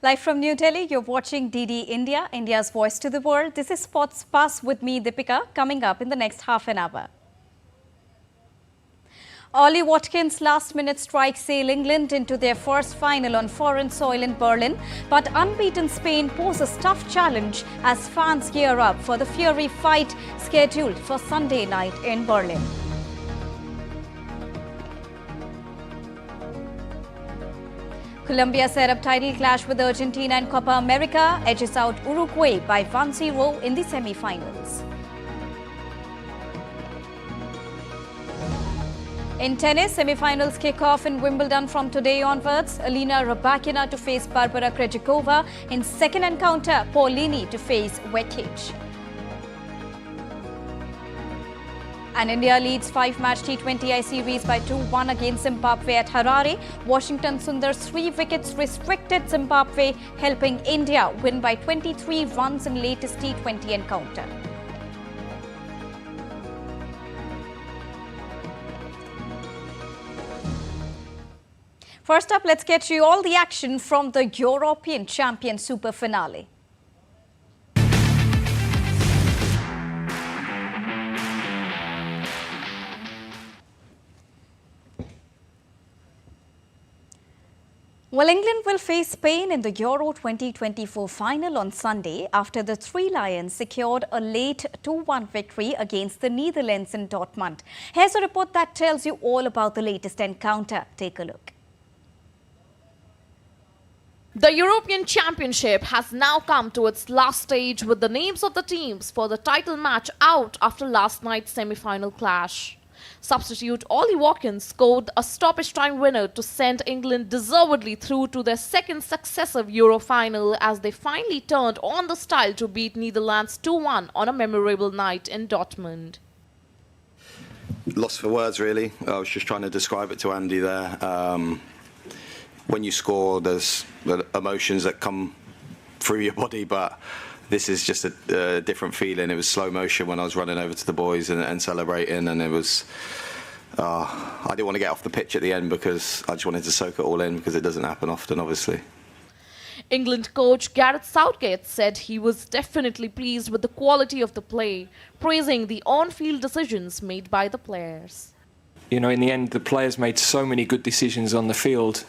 Live from New Delhi, you're watching DD India, India's voice to the world. This is Sports Pass with me, Deepika, coming up in the next half an hour. Ollie Watkins' last-minute strike sail England into their first final on foreign soil in Berlin. But unbeaten Spain poses tough challenge as fans gear up for the Fury fight scheduled for Sunday night in Berlin. Colombia set up title clash with Argentina in Copa America, edges out Uruguay by 1-0 in the semi-finals. In tennis, semi-finals kick off in Wimbledon from today onwards. Alina Rybakina to face Barbara Krejcikova. In second encounter, Paulini to face Vekic. And India leads 5-match T20I series by 2-1 against Zimbabwe at Harare. Washington Sundar's 3 wickets restricted Zimbabwe, helping India win by 23 runs in latest T20 encounter. First up, let's get you all the action from the European Champion Super Finale. Well, England will face Spain in the Euro 2024 final on Sunday after the Three Lions secured a late 2-1 victory against the Netherlands in Dortmund. Here's a report that tells you all about the latest encounter. Take a look. The European Championship has now come to its last stage with the names of the teams for the title match out after last night's semi-final clash. Substitute Ollie Watkins scored a stoppage time winner to send England deservedly through to their second successive Euro final as they finally turned on the style to beat Netherlands 2-1 on a memorable night in Dortmund. Lost for words, really. I was just trying to describe it to Andy there. When you score, there's emotions that come through your body, but this is just a different feeling. It was slow motion when I was running over to the boys and celebrating, and it was. I didn't want to get off the pitch at the end because I just wanted to soak it all in because it doesn't happen often, obviously. England coach Gareth Southgate said he was definitely pleased with the quality of the play, praising the on-field decisions made by the players. You know, in the end, the players made so many good decisions on the field.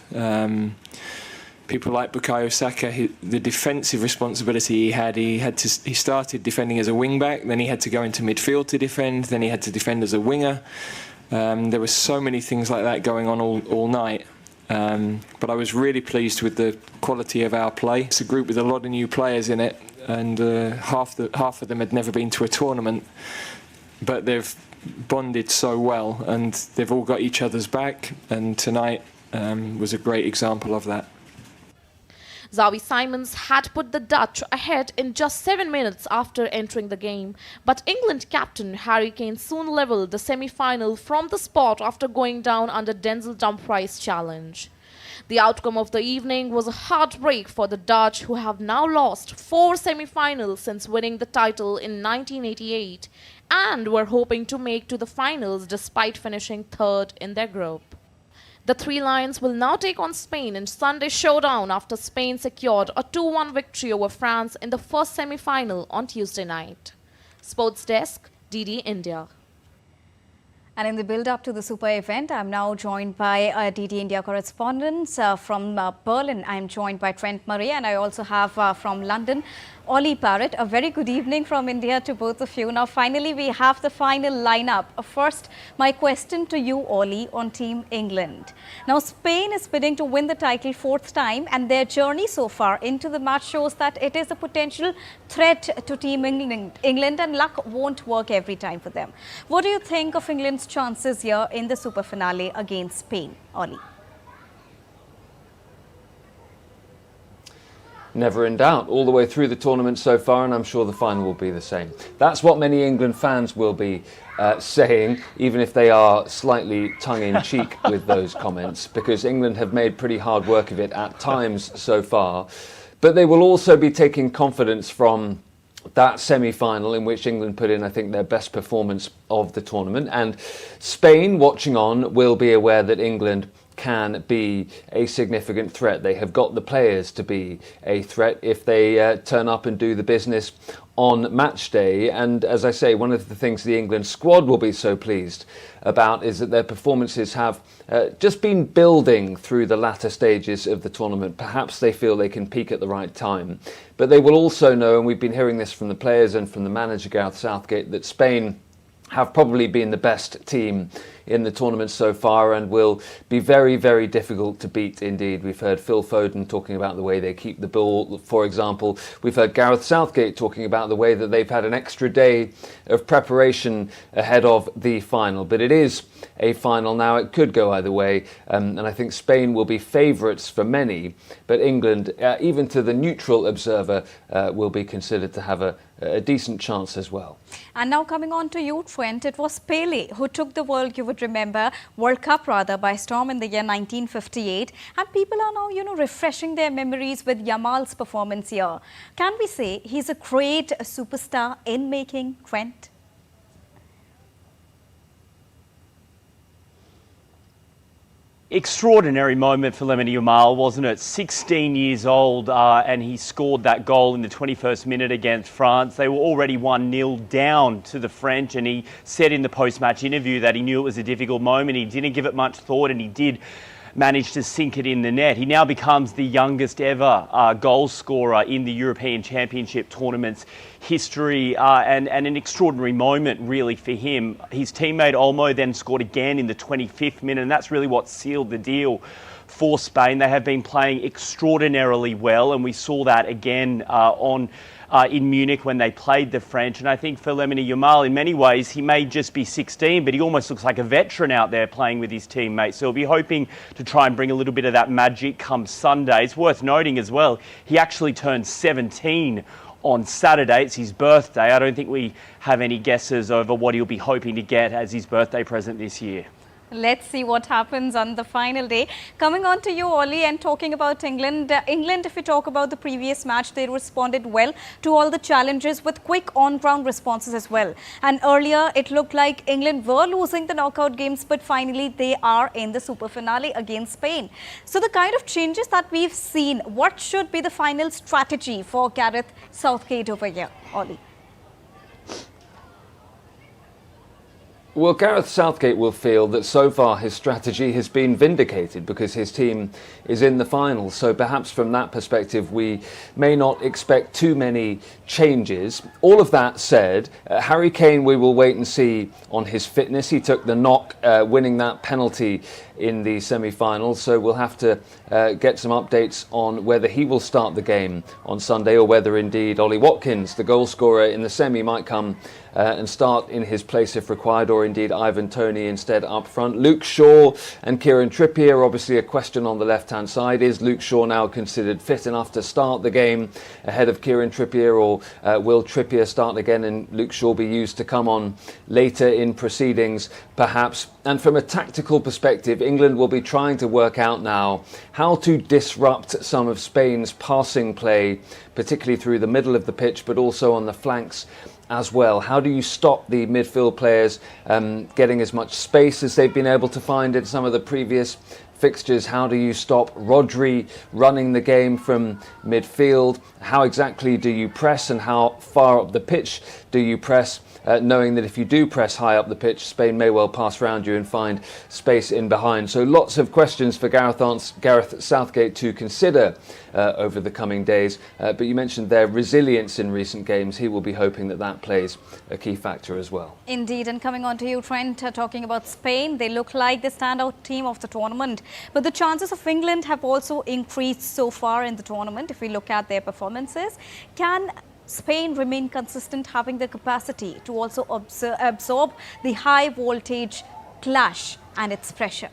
People like Bukayo Saka, the defensive responsibility he started defending as a wing-back, then he had to go into midfield to defend, then he had to defend as a winger. There were so many things like that going on all night. But I was really pleased with the quality of our play. It's a group with a lot of new players in it, and half of them had never been to a tournament, but they've bonded so well, and they've all got each other's back, and tonight was a great example of that. Xavi Simons had put the Dutch ahead in just 7 minutes after entering the game, but England captain Harry Kane soon levelled the semi-final from the spot after going down under Denzel Dumfries' challenge. The outcome of the evening was a heartbreak for the Dutch, who have now lost 4 semi-finals since winning the title in 1988 and were hoping to make to the finals despite finishing third in their group. The Three Lions will now take on Spain in Sunday's showdown after Spain secured a 2-1 victory over France in the first semi-final on Tuesday night. Sports Desk, DD India. And in the build-up to the Super event, I'm now joined by DD India correspondents from Berlin. I'm joined by Trent Murray, and I also have from London, Ollie Barrett. A very good evening from India to both of you. Now, finally, we have the final lineup. First, my question to you, Ollie, on Team England. Now, Spain is bidding to win the title 4th time, and their journey so far into the match shows that it is a potential threat to Team England, and luck won't work every time for them. What do you think of England's chances here in the Super Finale against Spain, Ollie? Never in doubt, all the way through the tournament so far, and I'm sure the final will be the same. That's what many England fans will be saying, even if they are slightly tongue-in-cheek with those comments, because England have made pretty hard work of it at times so far. But they will also be taking confidence from that semi-final in which England put in, I think, their best performance of the tournament. And Spain, watching on, will be aware that England can be a significant threat. They have got the players to be a threat if they turn up and do the business on match day. And as I say, one of the things the England squad will be so pleased about is that their performances have just been building through the latter stages of the tournament. Perhaps they feel they can peak at the right time. But they will also know, and we've been hearing this from the players and from the manager Gareth Southgate, that Spain have probably been the best team in the tournament so far and will be very, very difficult to beat indeed. We've heard Phil Foden talking about the way they keep the ball, for example. We've heard Gareth Southgate talking about the way that they've had an extra day of preparation ahead of the final. But it is a final now. It could go either way. And I think Spain will be favourites for many. But England, even to the neutral observer, will be considered to have a decent chance as well. And now coming on to you, Trent, it was Pele who took the World Cup by storm in the year 1958. And people are now, refreshing their memories with Yamal's performance here. Can we say he's a great superstar in making, Trent? Extraordinary moment for Lamine Yamal, wasn't it? 16 years old and he scored that goal in the 21st minute against France. They were already 1-0 down to the French, and he said in the post-match interview that he knew it was a difficult moment. He didn't give it much thought and he did manage to sink it in the net. He now becomes the youngest ever goal scorer in the European Championship tournament's history, and an extraordinary moment really for him. His teammate Olmo then scored again in the 25th minute, and that's really what sealed the deal for Spain. They have been playing extraordinarily well, and we saw that again in Munich when they played the French. And I think for Lamine Yamal, in many ways, he may just be 16, but he almost looks like a veteran out there playing with his teammates. So he'll be hoping to try and bring a little bit of that magic come Sunday. It's worth noting as well, he actually turned 17 on Saturday. It's his birthday. I don't think we have any guesses over what he'll be hoping to get as his birthday present this year. Let's see what happens on the final day. Coming on to you, Ollie, and talking about England. England, if we talk about the previous match, they responded well to all the challenges with quick on-ground responses as well. And earlier, it looked like England were losing the knockout games, but finally they are in the super finale against Spain. So the kind of changes that we've seen, what should be the final strategy for Gareth Southgate over here, Ollie? Well, Gareth Southgate will feel that so far his strategy has been vindicated because his team is in the final. So perhaps from that perspective, we may not expect too many changes. All of that said, Harry Kane, we will wait and see on his fitness. He took the knock, winning that penalty in the semi-finals. So we'll have to get some updates on whether he will start the game on Sunday or whether indeed Ollie Watkins, the goal scorer in the semi, might come and start in his place if required, or indeed Ivan Toney instead up front. Luke Shaw and Kieran Trippier, obviously a question on the left-hand side. Is Luke Shaw now considered fit enough to start the game ahead of Kieran Trippier, or will Trippier start again and Luke Shaw be used to come on later in proceedings, perhaps? And from a tactical perspective, England will be trying to work out now how to disrupt some of Spain's passing play, particularly through the middle of the pitch, but also on the flanks as well. How do you stop the midfield players getting as much space as they've been able to find in some of the previous fixtures? How do you stop Rodri running the game from midfield? How exactly do you press, and how far up the pitch do you press? Knowing that if you do press high up the pitch, Spain may well pass around you and find space in behind. So lots of questions for Gareth Southgate to consider over the coming days. But you mentioned their resilience in recent games. He will be hoping that that plays a key factor as well. Indeed, and coming on to you, Trent, talking about Spain, they look like the standout team of the tournament. But the chances of England have also increased so far in the tournament. If we look at their performances, can Spain remain consistent, having the capacity to also absorb the high voltage clash and its pressure?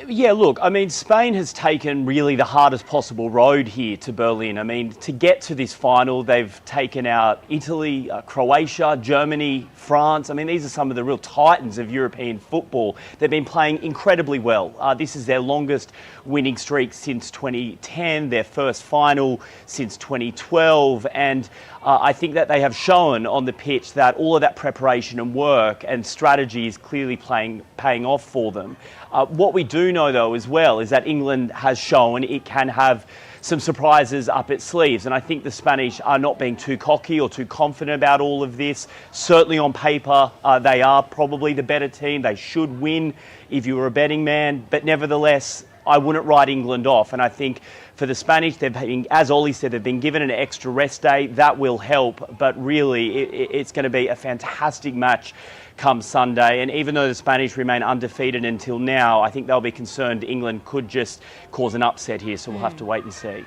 Yeah, look, I mean, Spain has taken really the hardest possible road here to Berlin. I mean, to get to this final, they've taken out Italy, Croatia, Germany, France. I mean, these are some of the real titans of European football. They've been playing incredibly well. This is their longest winning streak since 2010, their first final since 2012. And I think that they have shown on the pitch that all of that preparation and work and strategy is clearly paying off for them. What we do know, though, as well, is that England has shown it can have some surprises up its sleeves. And I think the Spanish are not being too cocky or too confident about all of this. Certainly on paper, they are probably the better team. They should win if you were a betting man. But nevertheless, I wouldn't write England off. And I think for the Spanish, they've been, as Ollie said, they've been given an extra rest day. That will help. But really, it's going to be a fantastic match come Sunday. And even though the Spanish remain undefeated until now, I think they'll be concerned England could just cause an upset here. So we'll have to wait and see.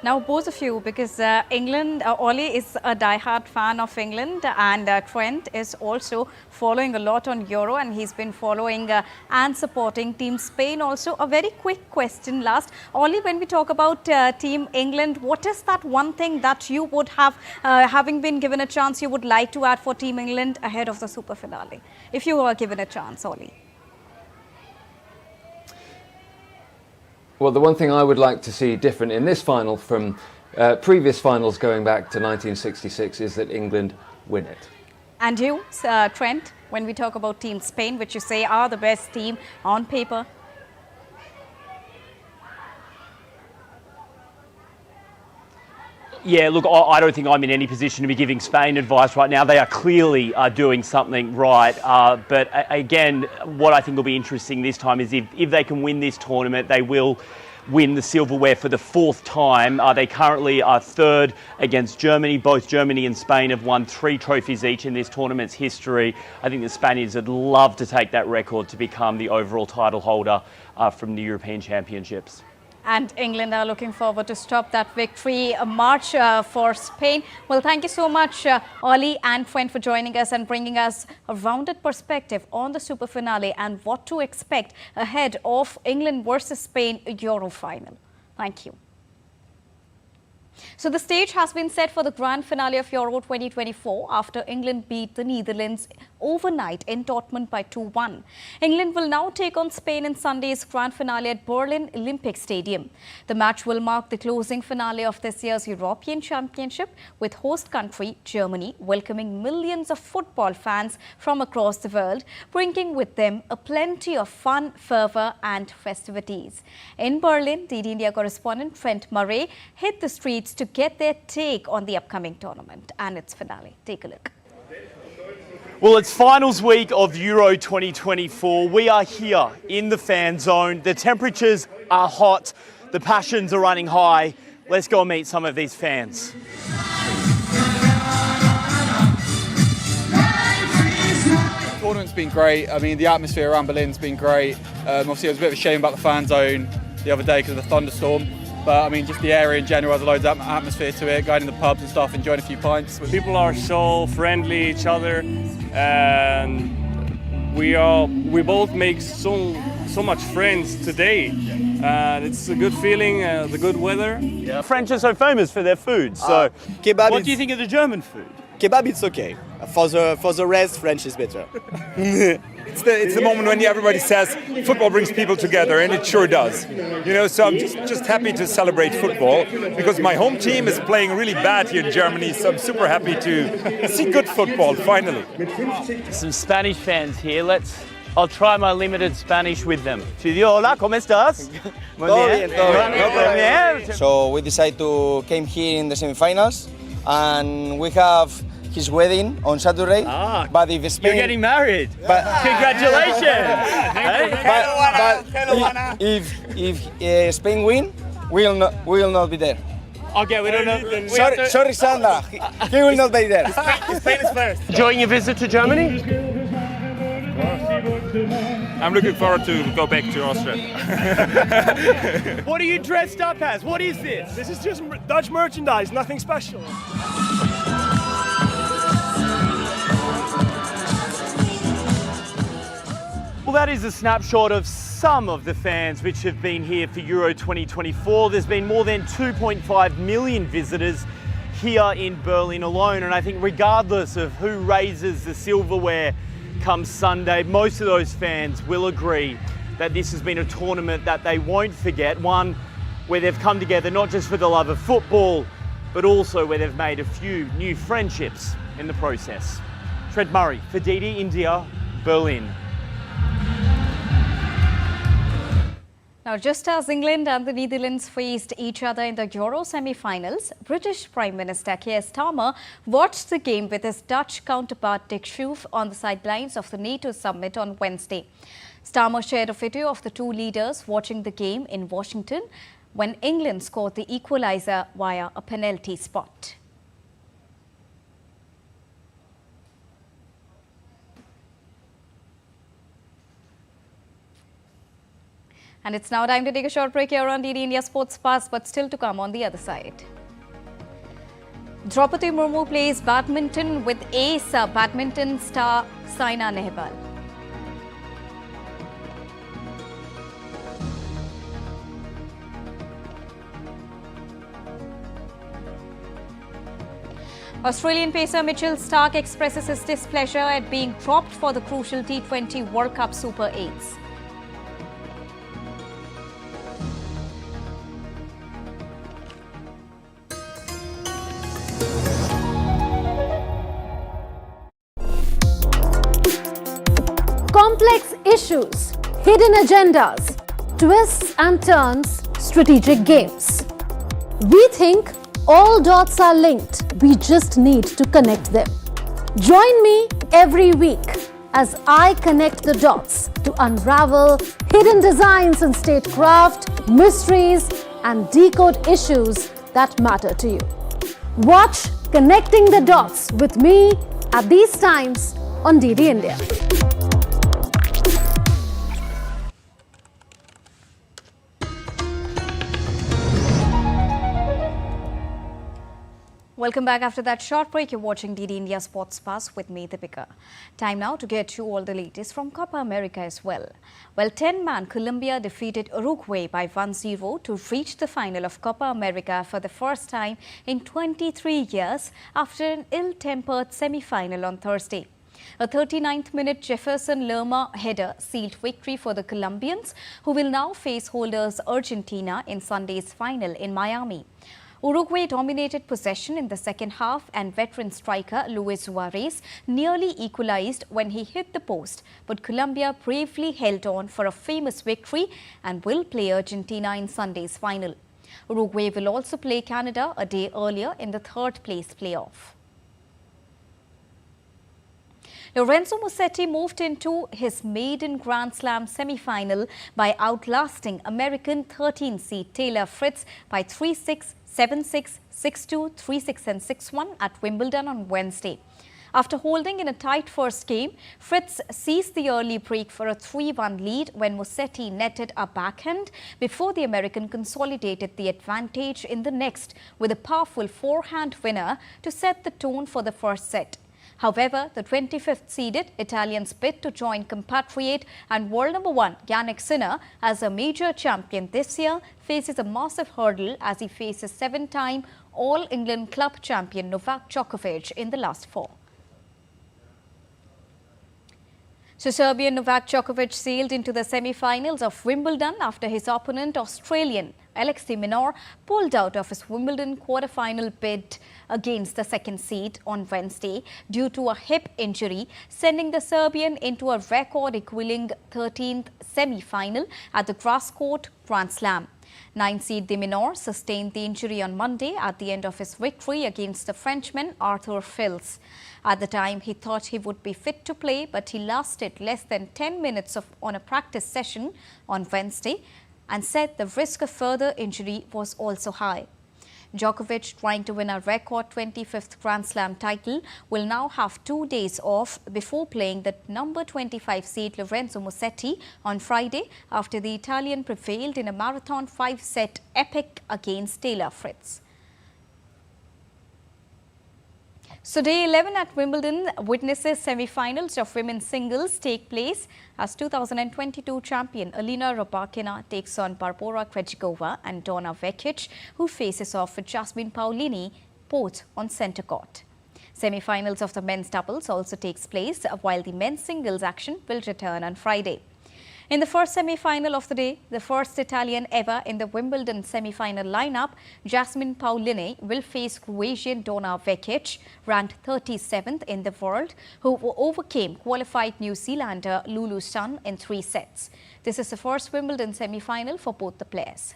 Now, both of you, because England, Ollie is a diehard fan of England, and Trent is also following a lot on Euro, and he's been following and supporting Team Spain also. A very quick question last. Ollie, when we talk about Team England, what is that one thing that you would have, having been given a chance, you would like to add for Team England ahead of the super finale? If you were given a chance, Ollie. Well, the one thing I would like to see different in this final from previous finals going back to 1966 is that England win it. And you, Trent, when we talk about Team Spain, which you say are the best team on paper? Yeah, look, I don't think I'm in any position to be giving Spain advice right now. They are clearly doing something right. But again, what I think will be interesting this time is if they can win this tournament, they will win the silverware for the fourth time. They currently are third against Germany. Both Germany and Spain have won 3 trophies each in this tournament's history. I think the Spaniards would love to take that record to become the overall title holder from the European Championships. And England are looking forward to stop that victory march for Spain. Well, thank you so much, Ollie and Trent, for joining us and bringing us a rounded perspective on the super finale and what to expect ahead of England versus Spain Euro final. Thank you. So the stage has been set for the grand finale of Euro 2024 after England beat the Netherlands overnight in Dortmund by 2-1. England will now take on Spain in Sunday's grand finale at Berlin Olympic Stadium. The match will mark the closing finale of this year's European Championship, with host country Germany welcoming millions of football fans from across the world, bringing with them a plenty of fun, fervour and festivities. In Berlin, DD India correspondent Trent Murray hit the streets to get their take on the upcoming tournament and its finale. Take a look. Well, it's finals week of Euro 2024. We are here in the fan zone. The temperatures are hot. The passions are running high. Let's go and meet some of these fans. The tournament's been great. I mean, the atmosphere around Berlin's been great. Obviously, it was a bit of a shame about the fan zone the other day because of the thunderstorm. But I mean, just the area in general has loads of atmosphere to it, going to the pubs and stuff, enjoying a few pints. People are so friendly each other, and we both make so much friends today. And it's a good feeling, the good weather. Yeah. French are so famous for their food. So, kebab, what do you think of the German food? Kebab, it's okay. For the rest, French is better. It's the moment when everybody says football brings people together, and it sure does. You know, so I'm just happy to celebrate football because my home team is playing really bad here in Germany, so I'm super happy to see good football, finally. Some Spanish fans here. I'll try my limited Spanish with them. Hola, ¿cómo estás? Muy bien. So we decided to came here in the semifinals, and we have his wedding on Saturday. But if Spain, you're getting married. But congratulations! but if Spain win, we will not be there. Okay, we don't know. Sorry, Sandra. He will not be there. Spain is first. Enjoying your visit to Germany? I'm looking forward to go back to Austria. What are you dressed up as? What is this? This is just Dutch merchandise, nothing special. Well, that is a snapshot of some of the fans which have been here for Euro 2024. There's been more than 2.5 million visitors here in Berlin alone, and I think regardless of who raises the silverware come Sunday, most of those fans will agree that this has been a tournament that they won't forget, one where they've come together not just for the love of football, but also where they've made a few new friendships in the process. Trent Murray for DD India, Berlin. Now, just as England and the Netherlands faced each other in the Euro semi-finals, British Prime Minister Keir Starmer watched the game with his Dutch counterpart Dick Schoof on the sidelines of the NATO summit on Wednesday. Starmer shared a video of the two leaders watching the game in Washington when England scored the equaliser via a penalty spot. And it's now time to take a short break here on DD India Sports Pass, but still to come on the other side. Draupadi Murmu plays badminton with ace badminton star Saina Nehwal. Australian pacer Mitchell Starc expresses his displeasure at being dropped for the crucial T20 World Cup Super 8s. Complex issues, hidden agendas, twists and turns, strategic games. We think all dots are linked, we just need to connect them. Join me every week as I connect the dots to unravel hidden designs in statecraft, mysteries and decode issues that matter to you. Watch Connecting the Dots with me at these times on DD India. Welcome back after that short break. You're watching DD India Sports Pass with me, Deepika. Time now to get you all the latest from Copa America as well. Well, 10-man Colombia defeated Uruguay by 1-0 to reach the final of Copa America for the first time in 23 years after an ill-tempered semi-final on Thursday. A 39th minute Jefferson Lerma header sealed victory for the Colombians, who will now face holders Argentina in Sunday's final in Miami. Uruguay dominated possession in the second half, and veteran striker Luis Suarez nearly equalized when he hit the post, but Colombia bravely held on for a famous victory and will play Argentina in Sunday's final. Uruguay will also play Canada a day earlier in the third-place playoff. Lorenzo Musetti moved into his maiden Grand Slam semi-final by outlasting American 13th seed Taylor Fritz by 3-6, 7-6, 6-2, 3-6 and 6-1 at Wimbledon on Wednesday. After holding in a tight first game, Fritz seized the early break for a 3-1 lead when Musetti netted a backhand before the American consolidated the advantage in the next with a powerful forehand winner to set the tone for the first set. However, the 25th seeded Italian's bid to join compatriot and world number 1 Jannik Sinner as a major champion this year faces a massive hurdle as he faces 7-time All-England club champion Novak Djokovic in the last 4. So Serbian Novak Djokovic sailed into the semi-finals of Wimbledon after his opponent Australian Alex de Minaur pulled out of his Wimbledon quarter-final bid against the second seed on Wednesday due to a hip injury, sending the Serbian into a record-equaling 13th semi-final at the grass court Grand Slam. 9-seed de Minaur sustained the injury on Monday at the end of his victory against the Frenchman Arthur Fils. At the time, he thought he would be fit to play, but he lasted less than 10 minutes on a practice session on Wednesday and said the risk of further injury was also high. Djokovic, trying to win a record 25th Grand Slam title, will now have 2 days off before playing the number 25 seed Lorenzo Musetti on Friday after the Italian prevailed in a marathon 5-set epic against Taylor Fritz. So day 11 at Wimbledon witnesses semi-finals of women's singles take place as 2022 champion Alina Rybakina takes on Barbora Krejcikova and Donna Vekic, who faces off with Jasmine Paolini, both on centre court. Semi-finals of the men's doubles also takes place, while the men's singles action will return on Friday. In the first semi-final of the day, the first Italian ever in the Wimbledon semi-final lineup, Jasmine Paolini will face Croatian Donna Vekic, ranked 37th in the world, who overcame qualified New Zealander Lulu Sun in 3 sets. This is the first Wimbledon semi-final for both the players.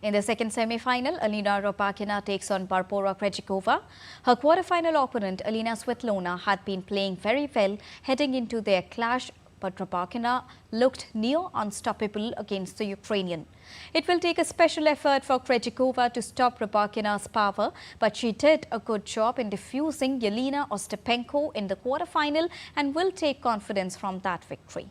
In the second semi-final, Alina Rybakina takes on Barbora Krejcikova. Her quarter-final opponent, Alina Svitolina, had been playing very well heading into their clash, but Rybakina looked near unstoppable against the Ukrainian. It will take a special effort for Krejcikova to stop Rybakina's power, but she did a good job in defusing Yelena Ostapenko in the quarter-final and will take confidence from that victory.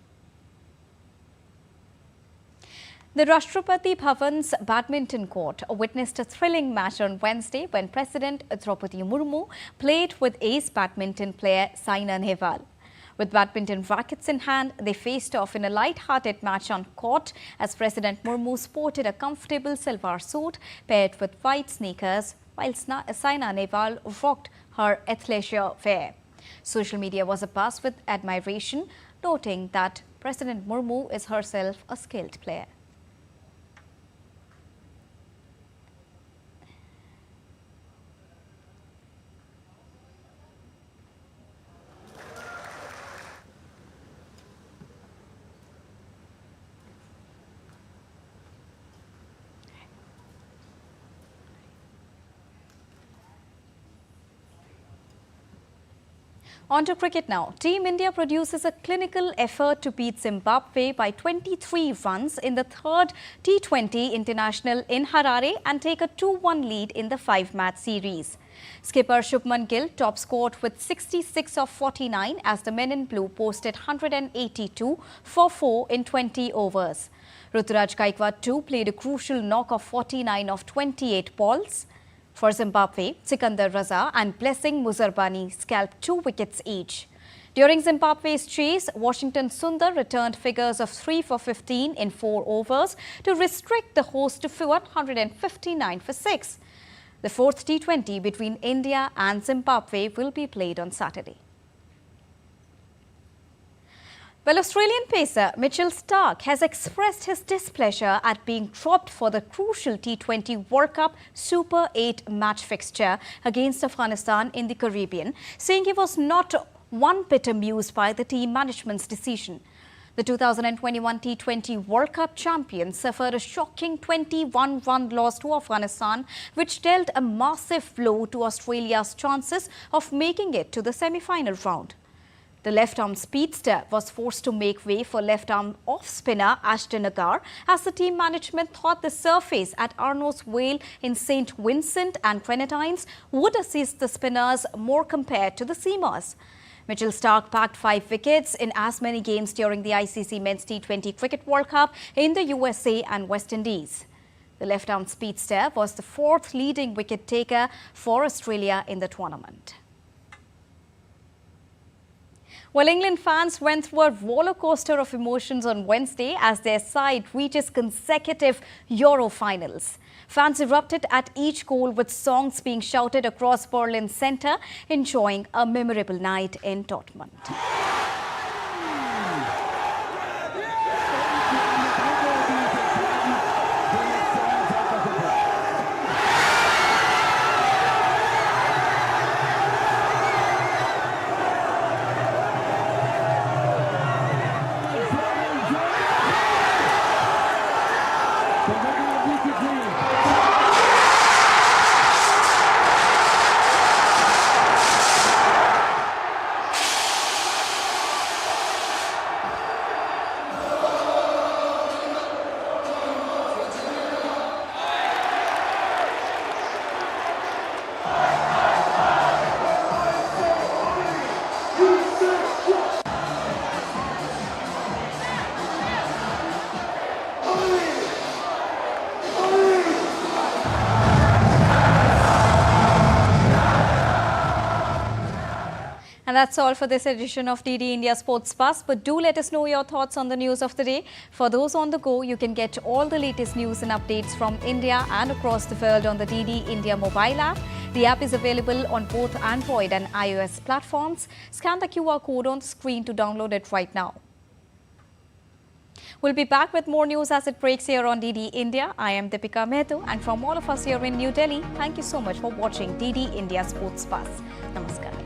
The Rashtrapati Bhavan's badminton court witnessed a thrilling match on Wednesday when President Draupadi Murmu played with ace badminton player Saina Nehwal. With badminton rackets in hand, they faced off in a light-hearted match on court as President Murmu sported a comfortable silver suit paired with white sneakers, while Saina Nehwal rocked her athleisure wear. Social media was abuzz with admiration, noting that President Murmu is herself a skilled player. On to cricket now. Team India produces a clinical effort to beat Zimbabwe by 23 runs in the third T20 International in Harare and take a 2-1 lead in the 5-match series. Skipper Shubman Gill top scored with 66 of 49 as the men in blue posted 182 for 4 in 20 overs. Ruturaj Gaikwad too played a crucial knock of 49 of 28 balls. For Zimbabwe, Sikandar Raza and Blessing Muzarbani scalped 2 wickets each. During Zimbabwe's chase, Washington Sundar returned figures of 3 for 15 in 4 overs to restrict the host to 159 for 6. The 4th T20 between India and Zimbabwe will be played on Saturday. Well, Australian pacer Mitchell Starc has expressed his displeasure at being dropped for the crucial T20 World Cup Super 8 match fixture against Afghanistan in the Caribbean, saying he was not one bit amused by the team management's decision. The 2021 T20 World Cup champions suffered a shocking 21-run loss to Afghanistan, which dealt a massive blow to Australia's chances of making it to the semi-final round. The left-arm speedster was forced to make way for left-arm off-spinner Ashton Agar as the team management thought the surface at Arnos Vale in St. Vincent and Grenadines would assist the spinners more compared to the seamers. Mitchell Starc bagged 5 wickets in as many games during the ICC Men's T20 Cricket World Cup in the USA and West Indies. The left-arm speedster was the 4th leading wicket taker for Australia in the tournament. Well, England fans went through a roller coaster of emotions on Wednesday as their side reaches consecutive Euro finals. Fans erupted at each goal with songs being shouted across Berlin Centre, enjoying a memorable night in Dortmund. And that's all for this edition of DD India Sports Buzz. But do let us know your thoughts on the news of the day. For those on the go, you can get all the latest news and updates from India and across the world on the DD India mobile app. The app is available on both Android and iOS platforms. Scan the QR code on the screen to download it right now. We'll be back with more news as it breaks here on DD India. I am Deepika Mehta, and from all of us here in New Delhi, thank you so much for watching DD India Sports Buzz. Namaskar.